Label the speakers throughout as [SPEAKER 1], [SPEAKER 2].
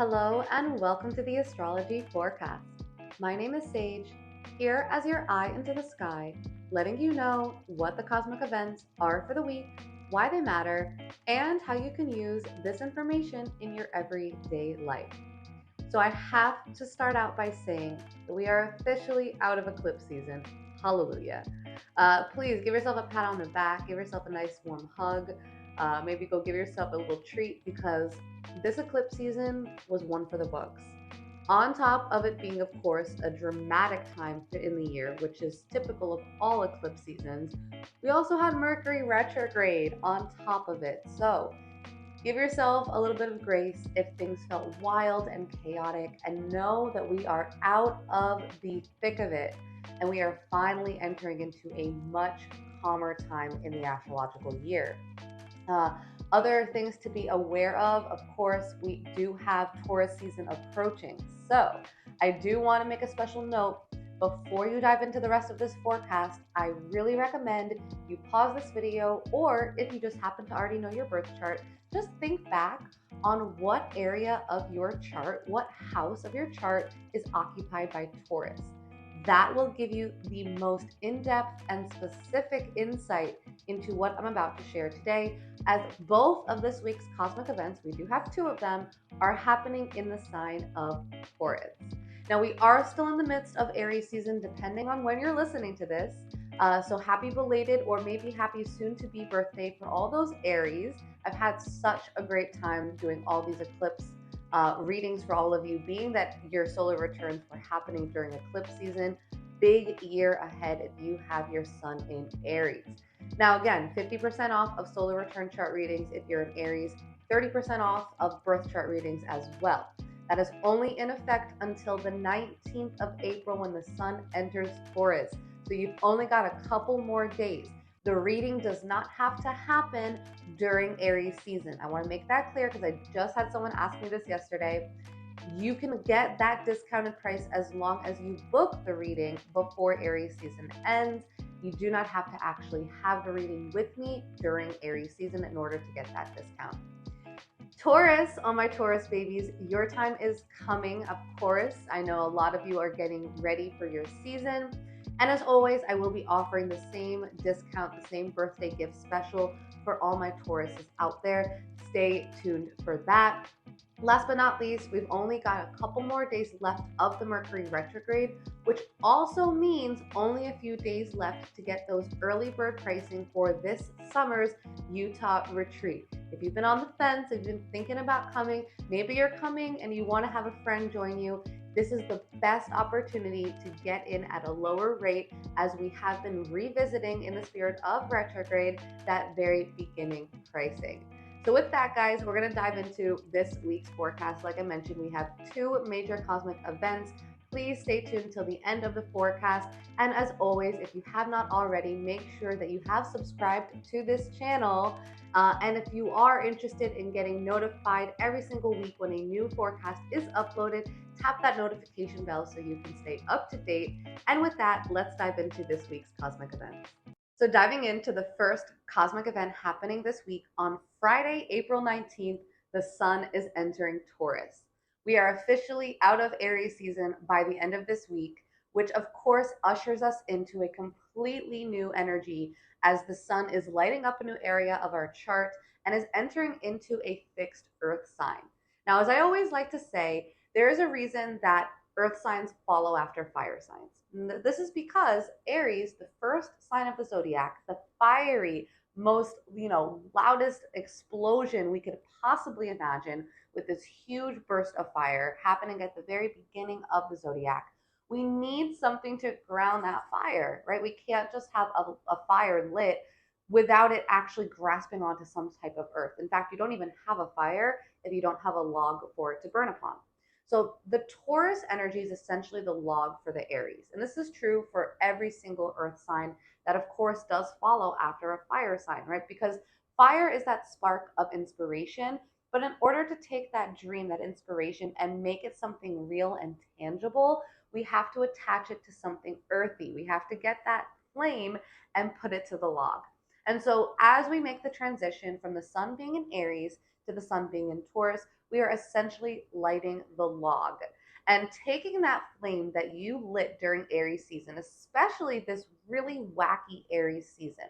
[SPEAKER 1] Hello and welcome to the Astrology Forecast. My name is Sage, here as your eye into the sky, letting you know what the cosmic events are for the week, why they matter, and how you can use this information in your everyday life. So I have to start out by saying that we are officially out of eclipse season. Hallelujah. Please give yourself a pat on the back, give yourself a nice warm hug. Maybe go give yourself a little treat because this eclipse season was one for the books. On top of it being, of course, a dramatic time in the year, which is typical of all eclipse seasons, we also had Mercury retrograde on top of it. So give yourself a little bit of grace if things felt wild and chaotic, and know that we are out of the thick of it and we are finally entering into a much calmer time in the astrological year. Uh, Other things to be aware of course, we do have Taurus season approaching. So I do want to make a special note before you dive into the rest of this forecast. I really recommend you pause this video, or if you just happen to already know your birth chart, just think back on what area of your chart, what house of your chart is occupied by Taurus. That will give you the most in-depth and specific insight into what I'm about to share today, as both of this week's cosmic events, we do have two of them, are happening in the sign of Taurus. Now, we are still in the midst of Aries season, depending on when you're listening to this. So happy belated, or maybe happy soon to be birthday for all those Aries. I've had such a great time doing all these eclipse readings for all of you, being that your solar returns were happening during eclipse season. Big year ahead if you have your sun in Aries. Now, again, 50% off of solar return chart readings if you're in Aries, 30% off of birth chart readings as well. That is only in effect until the 19th of April when the sun enters Taurus. So you've only got a couple more days. The reading does not have to happen during Aries season. I want to make that clear because I just had someone ask me this yesterday. You can get that discounted price as long as you book the reading before Aries season ends. You do not have to actually have the reading with me during Aries season in order to get that discount. Taurus, all my Taurus babies, your time is coming, of course. I know a lot of you are getting ready for your season. And as always, I will be offering the same discount, the same birthday gift special for all my Tauruses out there. Stay tuned for that. Last but not least, we've only got a couple more days left of the Mercury retrograde, which also means only a few days left to get those early bird pricing for this summer's Utah retreat. If you've been on the fence, if you've been thinking about coming, maybe you're coming and you want to have a friend join you, this is the best opportunity to get in at a lower rate, as we have been revisiting, in the spirit of retrograde, that very beginning pricing. So with that, guys, we're going to dive into this week's forecast. Like I mentioned, we have two major cosmic events. Please stay tuned till the end of the forecast. And as always, if you have not already, make sure that you have subscribed to this channel. And if you are interested in getting notified every single week when a new forecast is uploaded, tap that notification bell so you can stay up to date. And with that, let's dive into this week's cosmic events. So diving into the first cosmic event happening this week, on Friday, April 19th, the sun is entering Taurus. We are officially out of Aries season by the end of this week, which of course ushers us into a completely new energy, as the sun is lighting up a new area of our chart and is entering into a fixed earth sign. Now, as I always like to say, there is a reason that earth signs follow after fire signs. This is because Aries, the first sign of the zodiac, the fiery, most, loudest explosion we could possibly imagine, with this huge burst of fire happening at the very beginning of the zodiac, we need something to ground that fire, right? We can't just have a fire lit without it actually grasping onto some type of earth. In fact, you don't even have a fire if you don't have a log for it to burn upon. So the Taurus energy is essentially the log for the Aries. And this is true for every single earth sign that, of course, does follow after a fire sign, right? Because fire is that spark of inspiration. But in order to take that dream, that inspiration, and make it something real and tangible, we have to attach it to something earthy. We have to get that flame and put it to the log. And so as we make the transition from the sun being in Aries to the sun being in Taurus, we are essentially lighting the log and taking that flame that you lit during Aries season, especially this really wacky Aries season.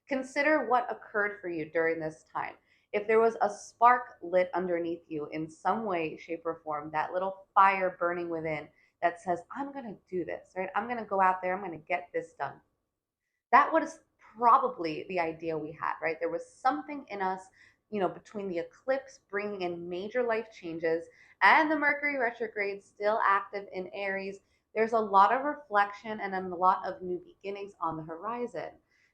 [SPEAKER 1] Consider what occurred for you during this time. If there was a spark lit underneath you in some way, shape, or form, that little fire burning within that says, I'm going to do this, right? I'm going to go out there, I'm going to get this done. That was probably the idea we had, right? There was something in us, between the eclipse bringing in major life changes and the Mercury retrograde still active in Aries. There's a lot of reflection and a lot of new beginnings on the horizon.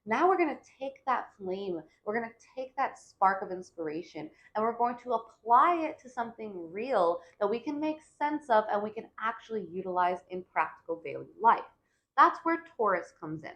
[SPEAKER 1] Now we're going to take that flame, we're going to take that spark of inspiration, and we're going to apply it to something real that we can make sense of and we can actually utilize in practical daily life. That's where Taurus comes in.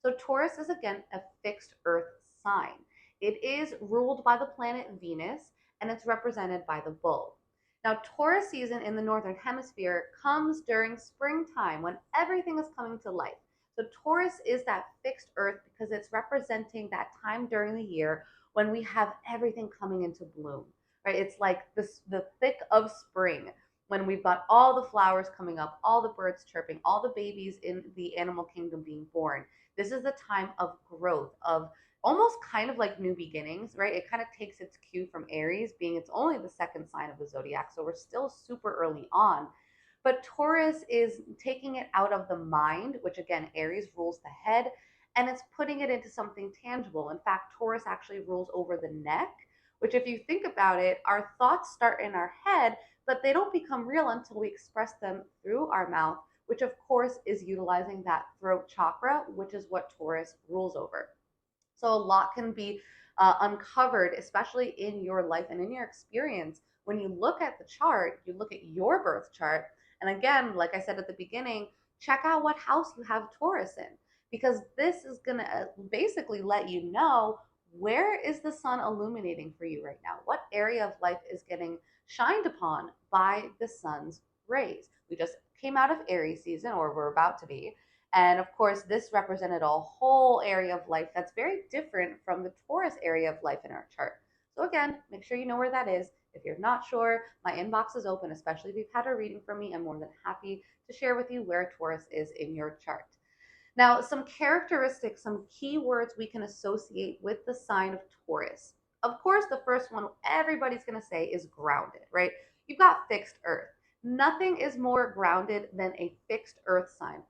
[SPEAKER 1] So Taurus is again a fixed earth sign. It is ruled by the planet Venus and it's represented by the bull. Now, Taurus season in the northern hemisphere comes during springtime when everything is coming to life. So Taurus is that fixed earth because it's representing that time during the year when we have everything coming into bloom, right? It's like the thick of spring when we've got all the flowers coming up, all the birds chirping, all the babies in the animal kingdom being born. This is the time of growth, of almost kind of like new beginnings, right? It kind of takes its cue from Aries, being it's only the second sign of the zodiac, so we're still super early on. But Taurus is taking it out of the mind, which again, Aries rules the head, and it's putting it into something tangible. In fact, Taurus actually rules over the neck, which, if you think about it, our thoughts start in our head, but they don't become real until we express them through our mouth, which of course is utilizing that throat chakra, which is what Taurus rules over. So a lot can be uncovered, especially in your life and in your experience. When you look at the chart, you look at your birth chart. And again, like I said at the beginning, check out what house you have Taurus in, because this is going to basically let you know where is the sun illuminating for you right now? What area of life is getting shined upon by the sun's rays? We just came out of Aries season, or we're about to be. And of course, this represented a whole area of life that's very different from the Taurus area of life in our chart. So again, make sure you know where that is. If you're not sure, my inbox is open, especially if you've had a reading from me. I'm more than happy to share with you where Taurus is in your chart. Now, some characteristics, some keywords we can associate with the sign of Taurus. Of course, the first one everybody's going to say is grounded, right? You've got fixed earth. Nothing is more grounded than a fixed earth sign.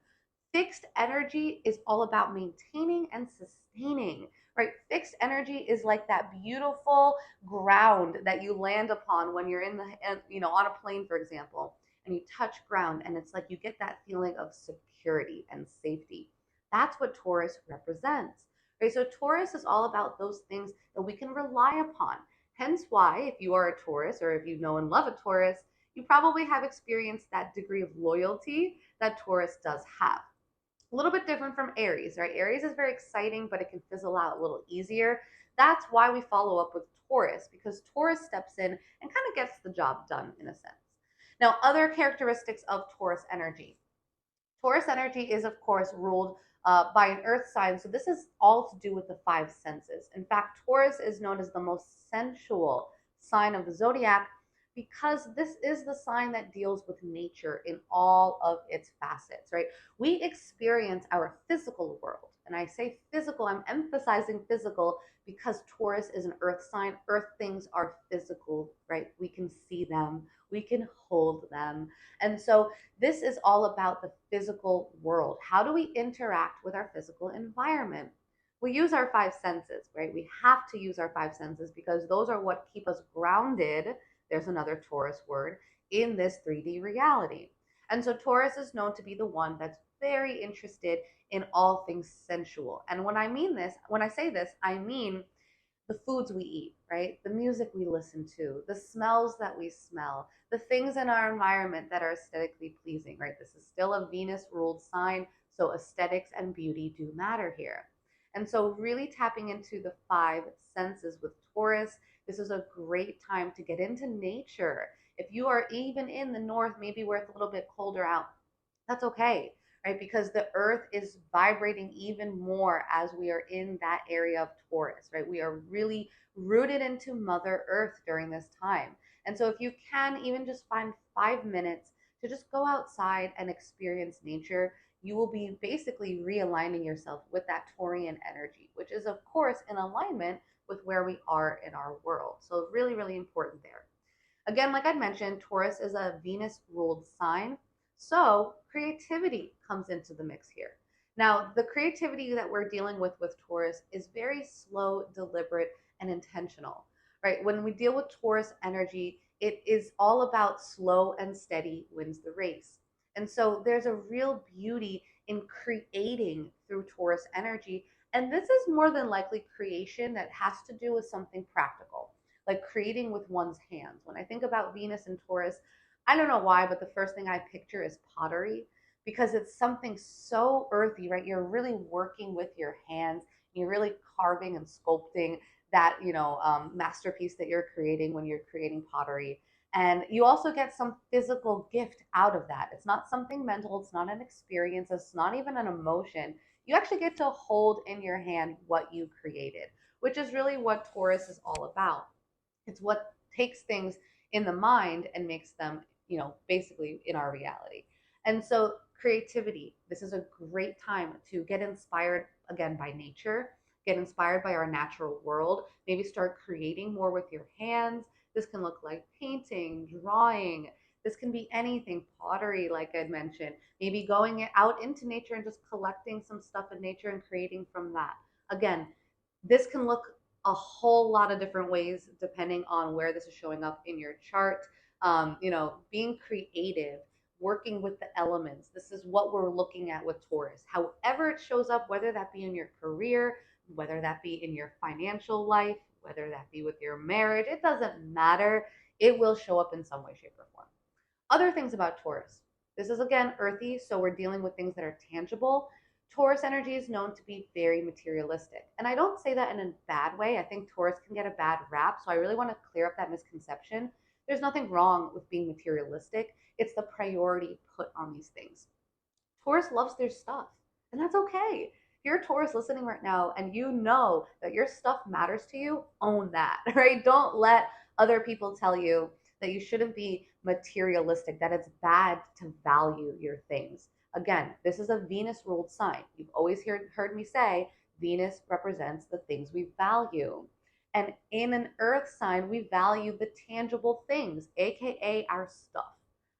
[SPEAKER 1] Fixed energy is all about maintaining and sustaining, right? Fixed energy is like that beautiful ground that you land upon when you're on a plane, for example, and you touch ground, and it's like you get that feeling of security and safety. That's what Taurus represents, right? So Taurus is all about those things that we can rely upon. Hence why, if you are a Taurus or if you know and love a Taurus, you probably have experienced that degree of loyalty that Taurus does have. A little bit different from Aries, right? Aries is very exciting, but it can fizzle out a little easier. That's why we follow up with Taurus, because Taurus steps in and kind of gets the job done in a sense. Now, other characteristics of Taurus energy. Taurus energy is, of course, ruled by an earth sign. So this is all to do with the five senses. In fact, Taurus is known as the most sensual sign of the zodiac because this is the sign that deals with nature in all of its facets, right? We experience our physical world. And I say physical, I'm emphasizing physical because Taurus is an earth sign. Earth things are physical, right? We can see them, we can hold them. And so this is all about the physical world. How do we interact with our physical environment? We use our five senses, right? We have to use our five senses because those are what keep us grounded. There's another Taurus word in this 3D reality. And so Taurus is known to be the one that's very interested in all things sensual. And when I say this, I mean the foods we eat, right? The music we listen to, the smells that we smell, the things in our environment that are aesthetically pleasing, right? This is still a Venus ruled sign, so aesthetics and beauty do matter here. And so really tapping into the five senses with Taurus, this is a great time to get into nature. If you are even in the north, maybe where it's a little bit colder out, that's okay, right? Because the earth is vibrating even more as we are in that area of Taurus, right? We are really rooted into Mother Earth during this time. And so if you can even just find 5 minutes to just go outside and experience nature, you will be basically realigning yourself with that Taurian energy, which is, of course, in alignment with where we are in our world. So, really, really important there. Again, like I mentioned, Taurus is a Venus ruled sign. So creativity comes into the mix here. Now, the creativity that we're dealing with Taurus is very slow, deliberate, and intentional, right? When we deal with Taurus energy, it is all about slow and steady wins the race. And so there's a real beauty in creating through Taurus energy. And this is more than likely creation that has to do with something practical, like creating with one's hands. When I think about Venus and Taurus, I don't know why, but the first thing I picture is pottery, because it's something so earthy, right? You're really working with your hands. You're really carving and sculpting that, masterpiece that you're creating when you're creating pottery. And you also get some physical gift out of that. It's not something mental, it's not an experience, it's not even an emotion. You actually get to hold in your hand what you created, which is really what Taurus is all about. It's what takes things in the mind and makes them, basically in our reality. And so, creativity, this is a great time to get inspired again by nature, get inspired by our natural world, maybe start creating more with your hands. This can look like painting, drawing. This can be anything, pottery, like I mentioned, maybe going out into nature and just collecting some stuff in nature and creating from that. Again, this can look a whole lot of different ways depending on where this is showing up in your chart. Being creative, working with the elements. This is what we're looking at with Taurus. However, it shows up, whether that be in your career, whether that be in your financial life, whether that be with your marriage, it doesn't matter. It will show up in some way, shape, or form. Other things about Taurus. This is again earthy, so we're dealing with things that are tangible. Taurus energy is known to be very materialistic. And I don't say that in a bad way. I think Taurus can get a bad rap. So I really want to clear up that misconception. There's nothing wrong with being materialistic, it's the priority put on these things. Taurus loves their stuff, and that's okay. If you're a Taurus listening right now and you know that your stuff matters to you, own that, right? Don't let other people tell you that you shouldn't be materialistic, that it's bad to value your things. Again, this is a Venus ruled sign. You've always heard me say Venus represents the things we value. And in an earth sign, we value the tangible things, AKA our stuff,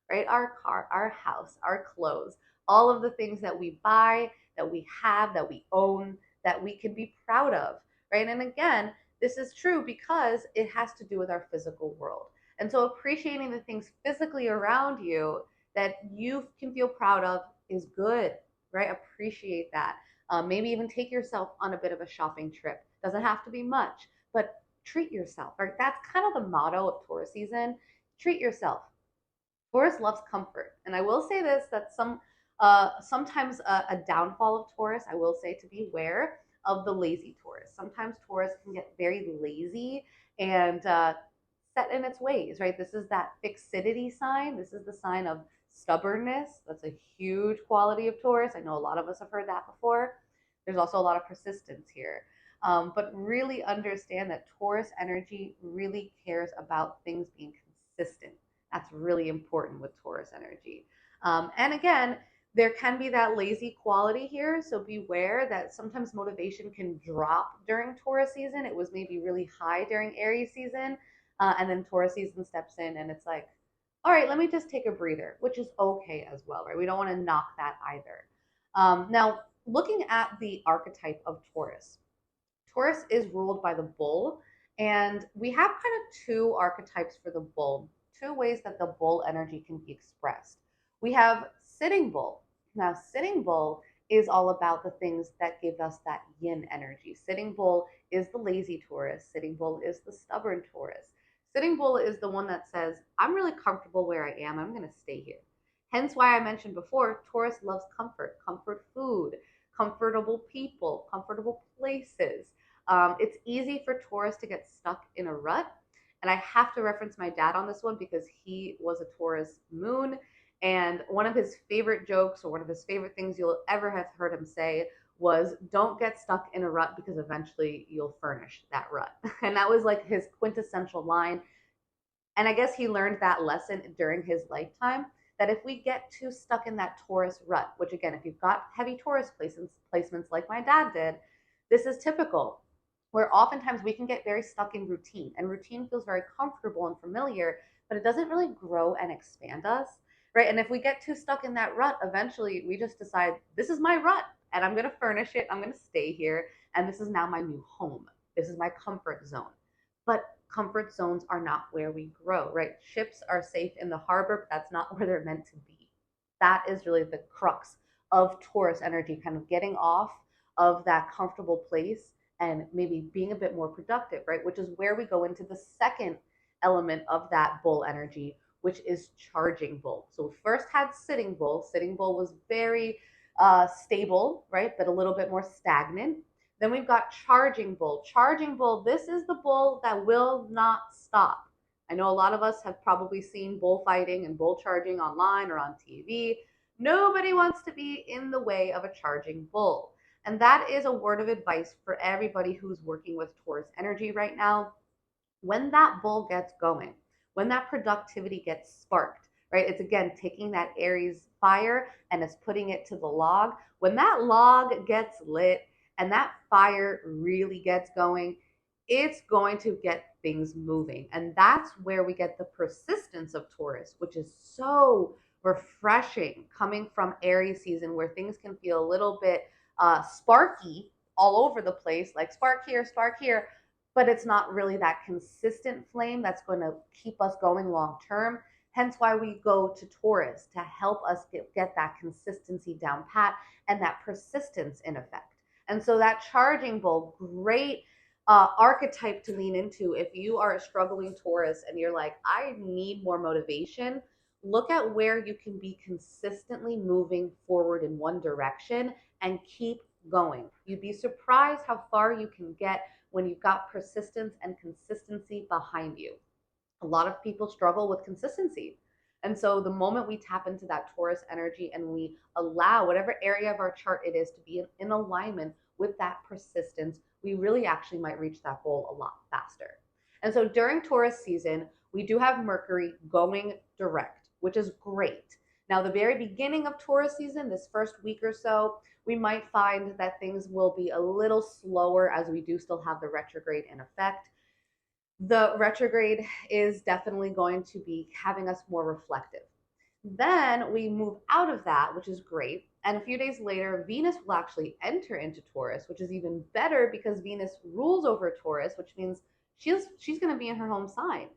[SPEAKER 1] right? Our car, our house, our clothes, all of the things that we buy, that we have, that we own, that we can be proud of, right? And again, this is true because it has to do with our physical world. And so appreciating the things physically around you that you can feel proud of is good, right? Appreciate that. Maybe even take yourself on a bit of a shopping trip. Doesn't have to be much, but treat yourself, right? That's kind of the motto of Taurus season. Treat yourself. Taurus loves comfort. And I will say this, that sometimes a downfall of Taurus, I will say to beware of the lazy Taurus. Sometimes Taurus can get very lazy and set in its ways, right? This is that fixity sign. This is the sign of stubbornness. That's a huge quality of Taurus. I know a lot of us have heard that before. There's also a lot of persistence here. But really understand that Taurus energy really cares about things being consistent. That's really important with Taurus energy. And again, there can be that lazy quality here. So beware that sometimes motivation can drop during Taurus season. It was maybe really high during Aries season. And then Taurus season steps in and it's like, all right, let me just take a breather, which is okay as well, right? We don't want to knock that either. Now, looking at the archetype of Taurus, Taurus is ruled by the bull, and we have kind of two archetypes for the bull, two ways that the bull energy can be expressed. We have sitting bull. Now, sitting bull is all about the things that give us that yin energy. Sitting bull is the lazy Taurus, sitting bull is the stubborn Taurus. Sitting bull is the one that says, I'm really comfortable where I am, I'm going to stay here. Hence why I mentioned before, Taurus loves comfort, comfort food, comfortable people, comfortable places. It's easy for Taurus to get stuck in a rut. And I have to reference my dad on this one because he was a Taurus moon. And one of his favorite jokes, or one of his favorite things you'll ever have heard him say, was don't get stuck in a rut because eventually you'll furnish that rut. And that was like his quintessential line. And I guess he learned that lesson during his lifetime, that if we get too stuck in that Taurus rut, which again, if you've got heavy Taurus placements like my dad did, this is typical, where oftentimes we can get very stuck in routine, and routine feels very comfortable and familiar, but it doesn't really grow and expand us, right? And if we get too stuck in that rut, eventually we just decide, this is my rut and I'm going to furnish it, I'm going to stay here, and this is now my new home. This is my comfort zone. But comfort zones are not where we grow, right? Ships are safe in the harbor, but that's not where they're meant to be. That is really the crux of Taurus energy, kind of getting off of that comfortable place and maybe being a bit more productive, right? Which is where we go into the second element of that bull energy, which is charging bull. So we first had sitting bull. Sitting bull was very stable, right? But a little bit more stagnant. Then we've got charging bull. Charging bull, this is the bull that will not stop. I know a lot of us have probably seen bullfighting and bull charging online or on TV. Nobody wants to be in the way of a charging bull. And that is a word of advice for everybody who's working with Taurus energy right now. When that bull gets going, when that productivity gets sparked, right? It's again taking that Aries fire and it's putting it to the log. When that log gets lit and that fire really gets going, it's going to get things moving. And that's where we get the persistence of Taurus, which is so refreshing coming from Aries season, where things can feel a little bit sparky all over the place, like spark here, but it's not really that consistent flame that's going to keep us going long term. Hence why we go to Taurus, to help us get that consistency down pat and that persistence in effect. And so that charging bull, great archetype to lean into if you are a struggling Taurus and you're like, I need more motivation. Look at where you can be consistently moving forward in one direction and keep going. You'd be surprised how far you can get when you've got persistence and consistency behind you. A lot of people struggle with consistency. And so the moment we tap into that Taurus energy and we allow whatever area of our chart it is to be in alignment with that persistence, we really actually might reach that goal a lot faster. And so during Taurus season, we do have Mercury going direct, which is great. Now, the very beginning of Taurus season, this first week or so, we might find that things will be a little slower as we do still have the retrograde in effect. The retrograde is definitely going to be having us more reflective. Then we move out of that, which is great. And a few days later, Venus will actually enter into Taurus, which is even better because Venus rules over Taurus, which means she's going to be in her home sign.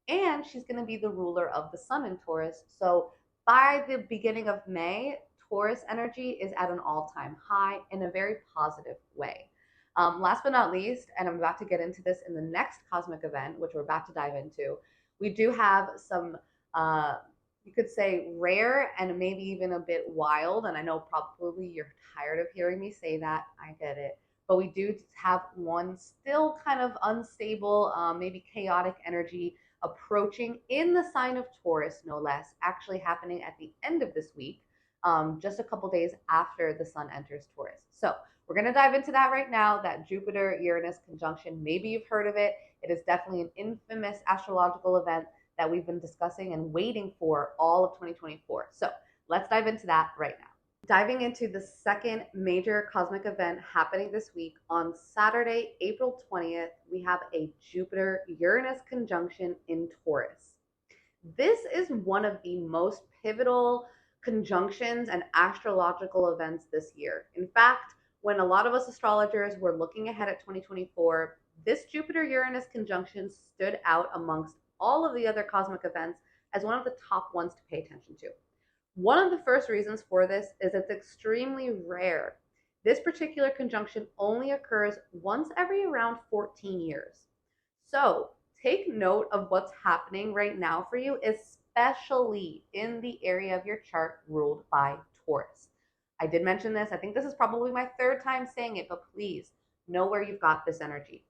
[SPEAKER 1] And she's going to be the ruler of the sun in Taurus. So by the beginning of May, Taurus energy is at an all-time high in a very positive way. Last but not least, and I'm about to get into this in the next cosmic event, which we're about to dive into, we do have some, you could say, rare and maybe even a bit wild. And I know probably you're tired of hearing me say that. I get it. But we do have one still kind of unstable, maybe chaotic energy approaching in the sign of Taurus, no less, actually happening at the end of this week, just a couple days after the sun enters Taurus. So we're going to dive into that right now, that Jupiter-Uranus conjunction. Maybe you've heard of it. It is definitely an infamous astrological event that we've been discussing and waiting for all of 2024. So let's dive into that right now. Diving into the second major cosmic event happening this week, on Saturday, April 20th, we have a Jupiter-Uranus conjunction in Taurus. This is one of the most pivotal conjunctions and astrological events this year. In fact, when a lot of us astrologers were looking ahead at 2024, this Jupiter-Uranus conjunction stood out amongst all of the other cosmic events as one of the top ones to pay attention to. One of the first reasons for this is it's extremely rare. This particular conjunction only occurs once every around 14 years. So take note of what's happening right now for you, especially in the area of your chart ruled by Taurus. I did mention this. I think this is probably my third time saying it, but please know where you've got this energy.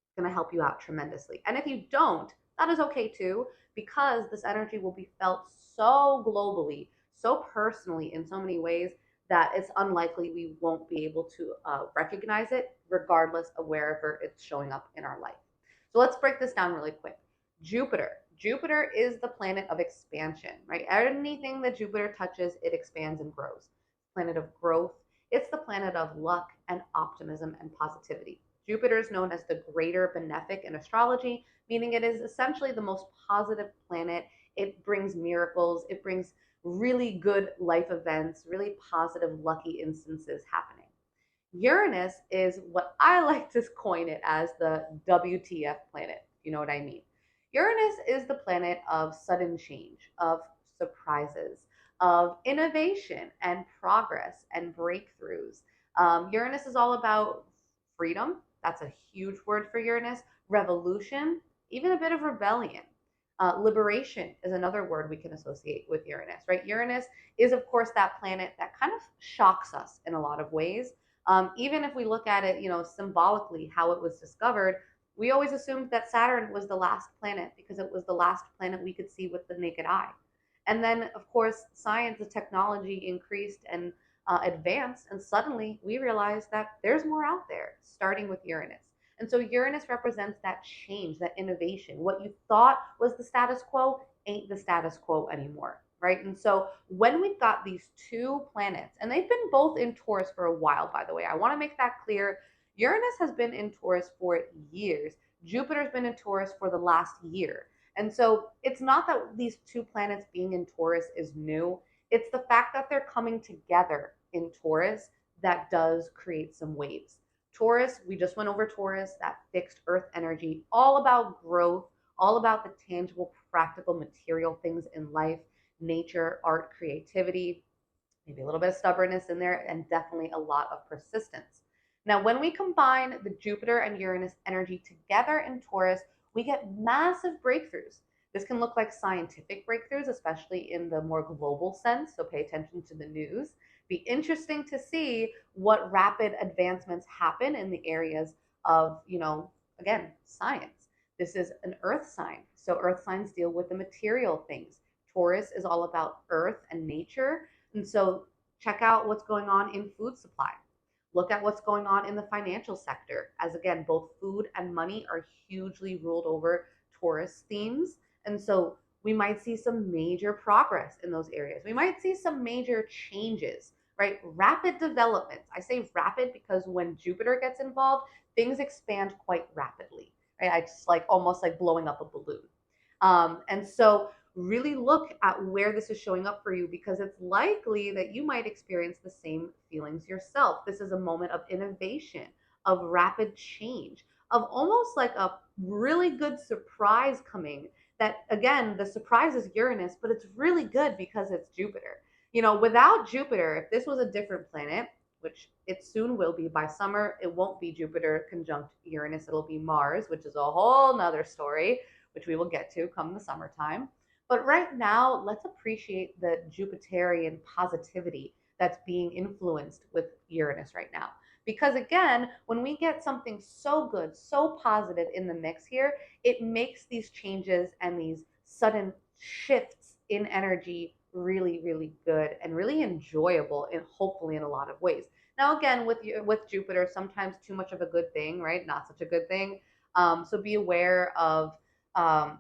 [SPEAKER 1] It's going to help you out tremendously. And if you don't, that is okay too, because this energy will be felt so globally, so personally in so many ways that it's unlikely we won't be able to recognize it regardless of wherever it's showing up in our life. So let's break this down really quick. Jupiter. Jupiter is the planet of expansion, right? Anything that Jupiter touches, it expands and grows. Planet of growth. It's the planet of luck and optimism and positivity. Jupiter is known as the greater benefic in astrology, meaning it is essentially the most positive planet. It brings miracles, it brings really good life events, really positive, lucky instances happening. Uranus is what I like to coin it as the WTF planet. You know what I mean? Uranus is the planet of sudden change, of surprises, of innovation and progress and breakthroughs. Uranus is all about freedom. That's a huge word for Uranus. Revolution, even a bit of rebellion. Liberation is another word we can associate with Uranus, right? Uranus is, of course, that planet that kind of shocks us in a lot of ways. Even if we look at it, symbolically, how it was discovered, we always assumed that Saturn was the last planet because it was the last planet we could see with the naked eye. And then, of course, science and technology increased and advanced, and suddenly we realized that there's more out there, starting with Uranus. And so Uranus represents that change, that innovation. What you thought was the status quo ain't the status quo anymore, right? And so when we've got these two planets, and they've been both in Taurus for a while, by the way, I want to make that clear. Uranus has been in Taurus for years. Jupiter's been in Taurus for the last year. And so it's not that these two planets being in Taurus is new. It's the fact that they're coming together in Taurus that does create some waves. Taurus, we just went over Taurus, that fixed earth energy, all about growth, all about the tangible, practical, material things in life, nature, art, creativity, maybe a little bit of stubbornness in there, and definitely a lot of persistence. Now, when we combine the Jupiter and Uranus energy together in Taurus, we get massive breakthroughs. This can look like scientific breakthroughs, especially in the more global sense, so pay attention to the news. Be interesting to see what rapid advancements happen in the areas of, again, science. This is an earth sign. So earth signs deal with the material things. Taurus is all about earth and nature. And so check out what's going on in food supply. Look at what's going on in the financial sector, as again, both food and money are hugely ruled over Taurus themes. And so we might see some major progress in those areas. We might see some major changes, right? Rapid developments. I say rapid because when Jupiter gets involved, things expand quite rapidly, right? I just almost like blowing up a balloon. And so really look at where this is showing up for you, because it's likely that you might experience the same feelings yourself. This is a moment of innovation, of rapid change, of almost like a really good surprise coming. That again, the surprise is Uranus, but it's really good because it's Jupiter. Without Jupiter, if this was a different planet, which it soon will be by summer, it won't be Jupiter conjunct Uranus, it'll be Mars, which is a whole nother story, which we will get to come the summertime. But right now, let's appreciate the Jupiterian positivity that's being influenced with Uranus right now. Because again, when we get something so good, so positive in the mix here, it makes these changes and these sudden shifts in energy really, really good and really enjoyable, and hopefully in a lot of ways. Now, again, with Jupiter, sometimes too much of a good thing, right? Not such a good thing. So be aware of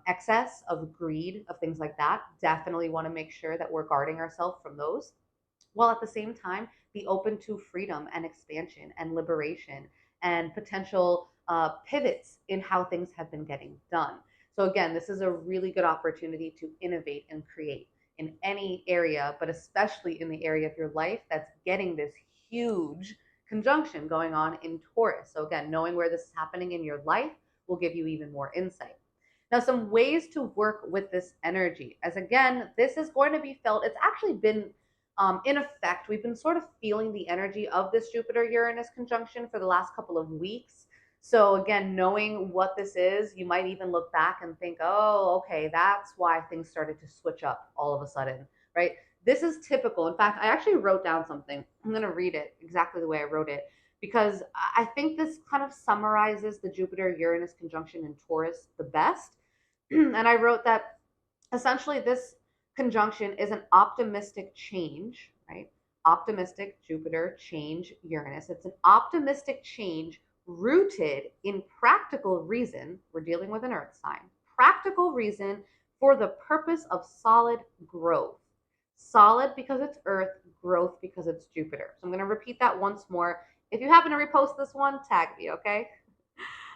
[SPEAKER 1] excess, of greed, of things like that. Definitely want to make sure that we're guarding ourselves from those, while at the same time be open to freedom and expansion and liberation and potential pivots in how things have been getting done. So again, this is a really good opportunity to innovate and create in any area, but especially in the area of your life that's getting this huge conjunction going on in Taurus. So again, knowing where this is happening in your life will give you even more insight. Now, some ways to work with this energy, as again, this is going to be felt, it's actually been in effect. We've been sort of feeling the energy of this Jupiter-Uranus conjunction for the last couple of weeks. So again, knowing what this is, you might even look back and think, oh, okay, that's why things started to switch up all of a sudden, right? This is typical. In fact, I actually wrote down something. I'm going to read it exactly the way I wrote it, because I think this kind of summarizes the Jupiter-Uranus conjunction in Taurus the best. And I wrote that essentially this conjunction is an optimistic change, right? Optimistic Jupiter change Uranus. It's an optimistic change rooted in practical reason. We're dealing with an earth sign. Practical reason for the purpose of solid growth. Solid because it's Earth, growth because it's Jupiter. So I'm going to repeat that once more. If you happen to repost this one, tag me, okay?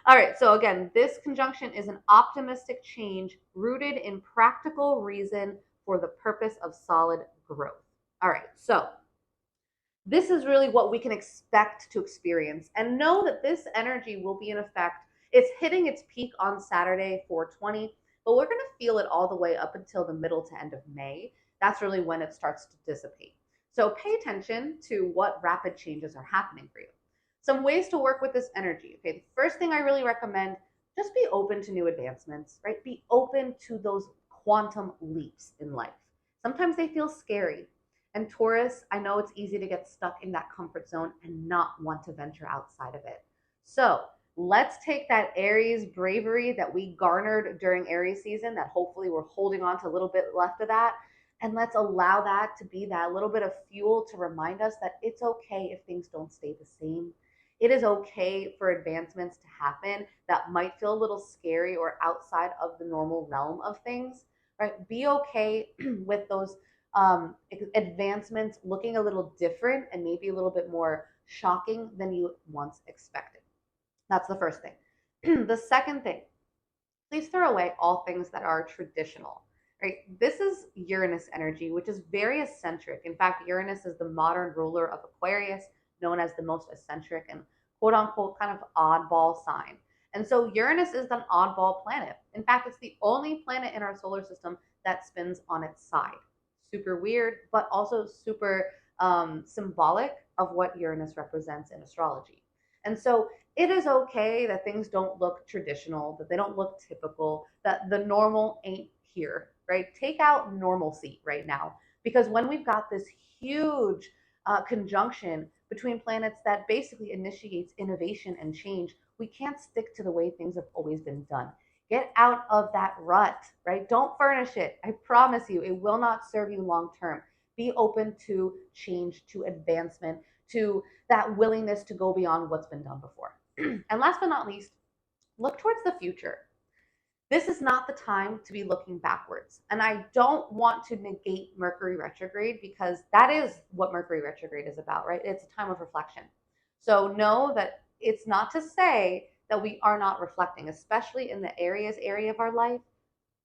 [SPEAKER 1] All right, so again, this conjunction is an optimistic change rooted in practical reason for the purpose of solid growth. All right, so this is really what we can expect to experience, and know that this energy will be in effect. It's hitting its peak on Saturday, 420, but we're going to feel it all the way up until the middle to end of May. That's really when it starts to dissipate. So pay attention to what rapid changes are happening for you. Some ways to work with this energy. Okay, the first thing I really recommend, just be open to new advancements, right? Be open to those quantum leaps in life. Sometimes they feel scary. And Taurus, I know it's easy to get stuck in that comfort zone and not want to venture outside of it. So let's take that Aries bravery that we garnered during Aries season, that hopefully we're holding on to a little bit left of that, and let's allow that to be that little bit of fuel to remind us that it's okay if things don't stay the same. It is okay for advancements to happen that might feel a little scary or outside of the normal realm of things, right? Be okay with those advancements looking a little different and maybe a little bit more shocking than you once expected. That's the first thing. The second thing, please throw away all things that are traditional. Right? This is Uranus energy, which is very eccentric. In fact, Uranus is the modern ruler of Aquarius, known as the most eccentric and quote unquote kind of oddball sign. And so Uranus is an oddball planet. In fact, it's the only planet in our solar system that spins on its side. Super weird, but also super symbolic of what Uranus represents in astrology. And so it is okay that things don't look traditional, that they don't look typical, that the normal ain't here, right? Take out normalcy right now, because when we've got this huge conjunction between planets that basically initiates innovation and change, we can't stick to the way things have always been done. Get out of that rut, right? Don't furnish it. I promise you, it will not serve you long term. Be open to change, to advancement, to that willingness to go beyond what's been done before. And last but not least, look towards the future. This is not the time to be looking backwards. And I don't want to negate Mercury retrograde, because that is what Mercury retrograde is about, right? It's a time of reflection. So know that it's not to say that we are not reflecting, especially in the area of our life.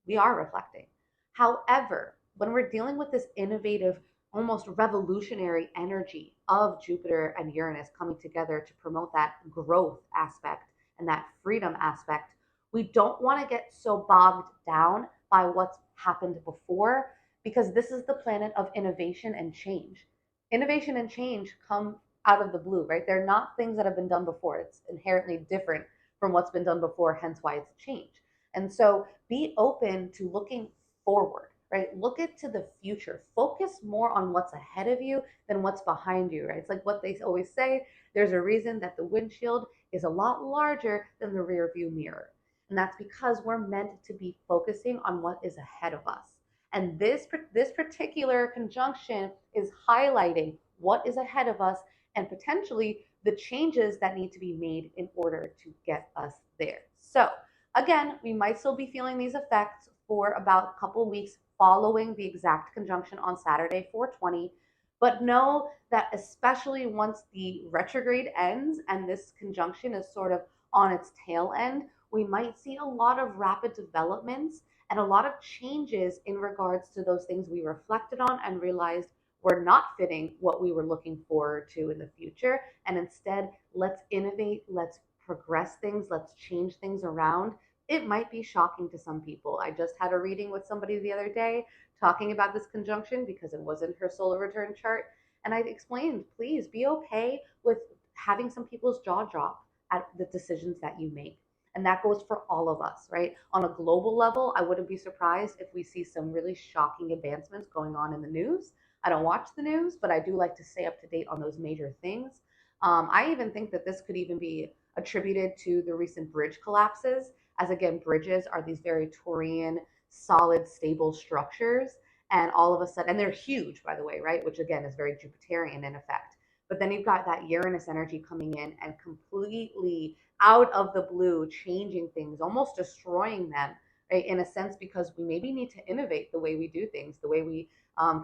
[SPEAKER 1] We are reflecting. However, when we're dealing with this innovative, almost revolutionary energy of Jupiter and Uranus coming together to promote that growth aspect and that freedom aspect, we don't want to get so bogged down by what's happened before, because this is the planet of innovation and change. Innovation and change come out of the blue, right? They're not things that have been done before. It's inherently different from what's been done before, hence why it's a change. And so be open to looking forward, right? Look into the future. Focus more on what's ahead of you than what's behind you, right? It's like what they always say, there's a reason that the windshield is a lot larger than the rear view mirror. And that's because we're meant to be focusing on what is ahead of us. And this particular conjunction is highlighting what is ahead of us and potentially the changes that need to be made in order to get us there. So again, we might still be feeling these effects for about a couple of weeks following the exact conjunction on Saturday, 420. But know that especially once the retrograde ends and this conjunction is sort of on its tail end, we might see a lot of rapid developments and a lot of changes in regards to those things we reflected on and realized were not fitting what we were looking forward to in the future. And instead, let's innovate, let's progress things, let's change things around. It might be shocking to some people. I just had a reading with somebody the other day talking about this conjunction because it wasn't her solar return chart. And I explained, please be okay with having some people's jaw drop at the decisions that you make. And that goes for all of us, right? On a global level, I wouldn't be surprised if we see some really shocking advancements going on in the news. I don't watch the news, but I do like to stay up to date on those major things. I even think that this could even be attributed to the recent bridge collapses, as again, bridges are these very Taurian, solid, stable structures. And all of a sudden, and they're huge, by the way, right? Which again is very Jupiterian in effect. But then you've got that Uranus energy coming in and completely out of the blue, changing things, almost destroying them, right? In a sense, because we maybe need to innovate the way we do things, the way we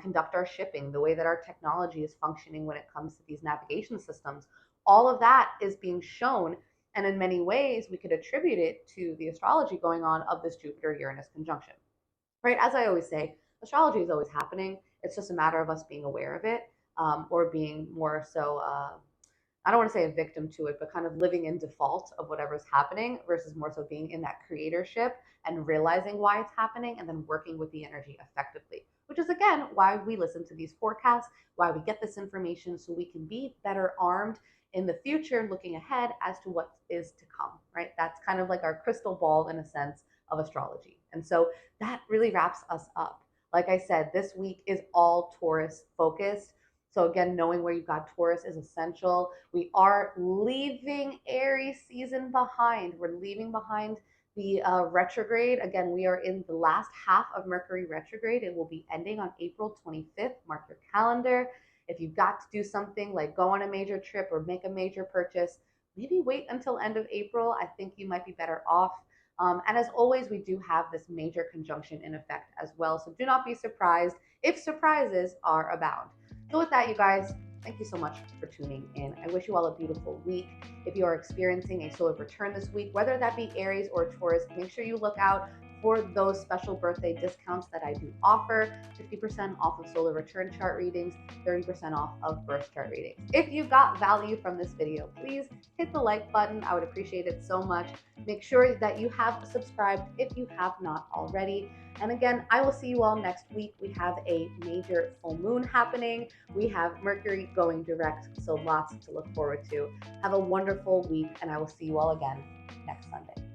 [SPEAKER 1] conduct our shipping, the way that our technology is functioning when it comes to these navigation systems. All of that is being shown. And in many ways, we could attribute it to the astrology going on of this Jupiter Uranus conjunction, right? As I always say, astrology is always happening. It's just a matter of us being aware of it, or being more so, I don't want to say a victim to it, but kind of living in default of whatever's happening versus more so being in that creatorship and realizing why it's happening and then working with the energy effectively, which is again why we listen to these forecasts, why we get this information so we can be better armed in the future, looking ahead as to what is to come, right? That's kind of like our crystal ball in a sense of astrology. And so that really wraps us up. Like I said, this week is all Taurus focused. So again, knowing where you've got Taurus is essential. We are leaving Aries season behind. We're leaving behind the retrograde. Again, we are in the last half of Mercury retrograde. It will be ending on April 25th. Mark your calendar. If you've got to do something like go on a major trip or make a major purchase, maybe wait until end of April. I think you might be better off. And as always, we do have this major conjunction in effect as well. So do not be surprised if surprises are abound. So with that, you guys, thank you so much for tuning in. I wish you all a beautiful week. If you are experiencing a solar return this week, whether that be Aries or Taurus, make sure you look out for those special birthday discounts that I do offer. 50% off of solar return chart readings, 30% off of birth chart readings. If you got value from this video, please hit the like button. I would appreciate it so much. Make sure that you have subscribed if you have not already. And again, I will see you all next week. We have a major full moon happening. We have Mercury going direct, so lots to look forward to. Have a wonderful week, and I will see you all again next Sunday.